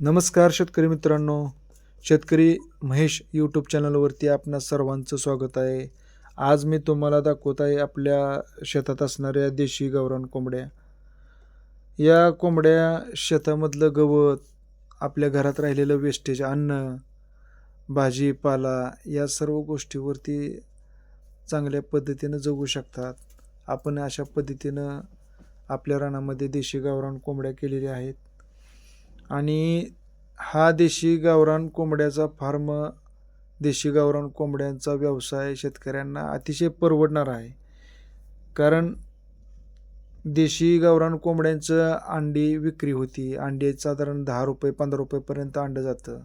नमस्कार शेतकरी मित्रांनो. शेतकरी महेश यूट्यूब चॅनलवरती आपणा सर्वांचं स्वागत आहे. आज मी तुम्हाला दाखवत आहे आपल्या शेतात असणाऱ्या देशी गावरान कोंबड्या. या कोंबड्या शेतामधलं गवत, आपल्या घरात राहिलेलं वेस्टेज अन्न, भाजीपाला या सर्व गोष्टीवरती चांगल्या पद्धतीनं जगू शकतात. आपण अशा पद्धतीनं आपल्या रानामध्ये देशी गावरान कोंबड्या केलेल्या आहेत. आणि हा देशी गावरान कोंबड्याचा फार्म, देशी गावरान कोंबड्यांचा व्यवसाय शेतकऱ्यांना अतिशय परवडणारा आहे. कारण देशी गावरान कोंबड्यांचं अंडी विक्री होती. अंडी साधारण ₹10 ₹15 अंडं जातं.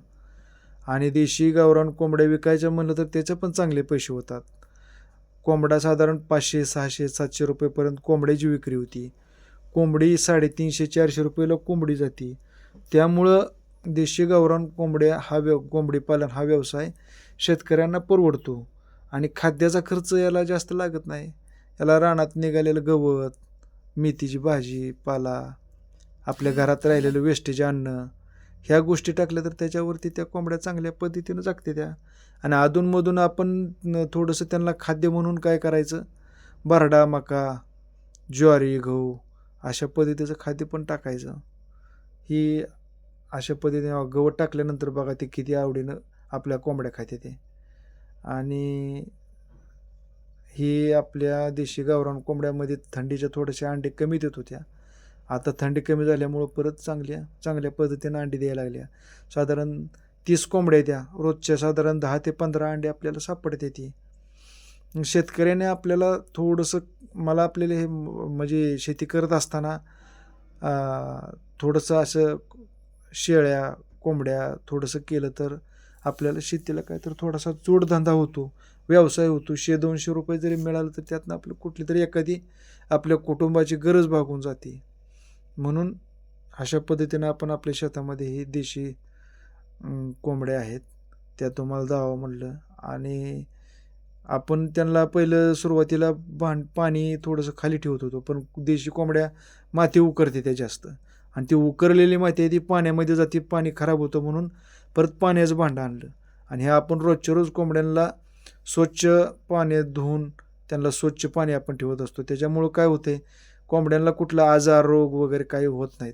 आणि देशी गावरान कोंबड्या विकायच्या म्हणलं तर त्याचे पण चांगले पैसे होतात. कोंबडा साधारण ₹500, ₹600, ₹700 कोंबड्याची विक्री होती. कोंबडी ₹350, ₹400 कोंबडी जाते. त्यामुळं देशी गावरान कोंबड्या कोंबडी पालन हा व्यवसाय शेतकऱ्यांना परवडतो. आणि खाद्याचा खर्च याला जास्त लागत नाही. याला रानात निघालेलं गवत, मेथीची भाजी पाला, आपल्या घरात राहिलेलं वेस्टेज अन्न, ह्या गोष्टी टाकल्या तर त्याच्यावरती त्या कोंबड्या चांगल्या पद्धतीनं जगते त्या. आणि अधूनमधून आपण थोडंसं त्यांना खाद्य म्हणून काय करायचं, बरडा, मका, ज्वारी, गहू अशा पद्धतीचं खाद्य पण टाकायचं. ही अशा पद्धतीने गवत टाकल्यानंतर बघा ते किती आवडीनं आपल्या कोंबड्या खाते ते. आणि ही आपल्या देशी गावरान कोंबड्यामध्ये थंडीच्या थोड्याशा अंडे कमी देत होत्या. आता थंडी कमी झाल्यामुळं परत चांगल्या पद्धतीनं अंडी द्यायला लागल्या. साधारण 30 कोंबड्या त्या रोजच्या साधारण 10 ते 15 अंडे आपल्याला सापडते ती. शेतकऱ्याने आपल्याला थोडंसं, मला आपल्याला हे म्हणजे शेती करत असताना थोडंसं असं शेळ्या कोंबड्या थोडंसं केलं तर आपल्याला शेतीला काय तर थोडासा जोडधंदा होतो, व्यवसाय होतो. ₹100-200 जरी मिळालं तर त्यातनं आपलं कुठली तरी एखादी आपल्या कुटुंबाची गरज भागून जाते. म्हणून अशा पद्धतीनं आपण आपल्या शेतामध्ये ही देशी कोंबड्या आहेत त्या तुम्हाला दाखवावं म्हणलं. आणि आपण त्यांना पहिलं सुरुवातीला पाणी थोडंसं खाली ठेवत होतो, पण देशी कोंबड्या माती उकरते त्या जास्त. आणि ती उकरलेली माती आहे ती पाण्यामध्ये जाते, पाणी खराब होतं म्हणून परत पाण्याचं भांडं आणलं. आणि हे आपण रोजच्या रोज कोंबड्यांना स्वच्छ पाण्यात धुवून त्यांना स्वच्छ पाणी आपण ठेवत असतो. त्याच्यामुळं काय होतं आहे, कोंबड्यांना कुठला आजार रोग वगैरे काही होत नाहीत.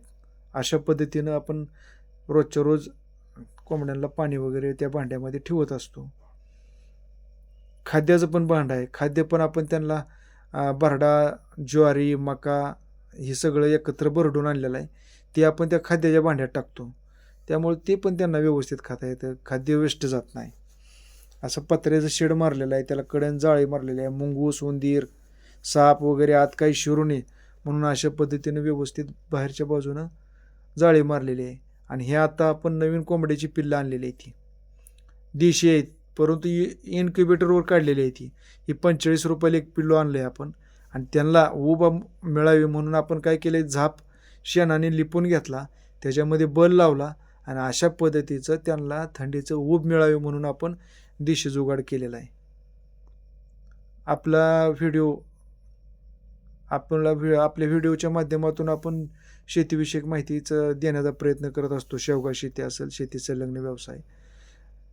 अशा पद्धतीनं आपण रोजच्या रोज कोंबड्यांना पाणी वगैरे त्या भांड्यामध्ये ठेवत असतो. खाद्याचं पण भांडं आहे. खाद्य पण आपण त्यांना बरडा, ज्वारी, मका हे सगळं एकत्र भरडून आणलेलं आहे. ते आपण त्या खाद्याच्या भांड्यात टाकतो. त्यामुळे ते पण त्यांना व्यवस्थित खाता येतं. खाद्य वेस्ट जात नाही. असं पत्र्याचं शेड मारलेलं आहे, त्याला कड्यानं जाळी मारलेली आहे. मुंगूस, उंदीर, साप वगैरे आत काही शिरू नये म्हणून अशा पद्धतीनं व्यवस्थित बाहेरच्या बाजूनं जाळी मारलेली आहे. आणि हे आता आपण नवीन कोंबड्याची पिल्लं आणलेली आहे. ती देशी आहेत, परंतु इन्क्युबेटरवर काढलेली आहे ती. ही ₹45 एक पिल्लू आणलं आहे आपण. आणि त्यांना ऊब मिळावी म्हणून आपण काय केलं आहे, झाप शेणाने लिपून घेतला, त्याच्यामध्ये बल लावला आणि अशा पद्धतीचं त्यांना थंडीचं ऊब मिळावी म्हणून आपण देशी जुगाड केलेला आहे. आपल्या व्हिडिओच्या माध्यमातून आपण शेतीविषयक माहितीचं देण्याचा प्रयत्न करत असतो. शेवगा शेती असेल, शेती संलग्न व्यवसाय.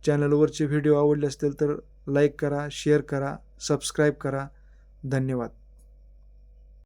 चॅनलवरचे व्हिडिओ आवडले असतील तर लाईक करा, शेअर करा, सबस्क्राईब करा. धन्यवाद.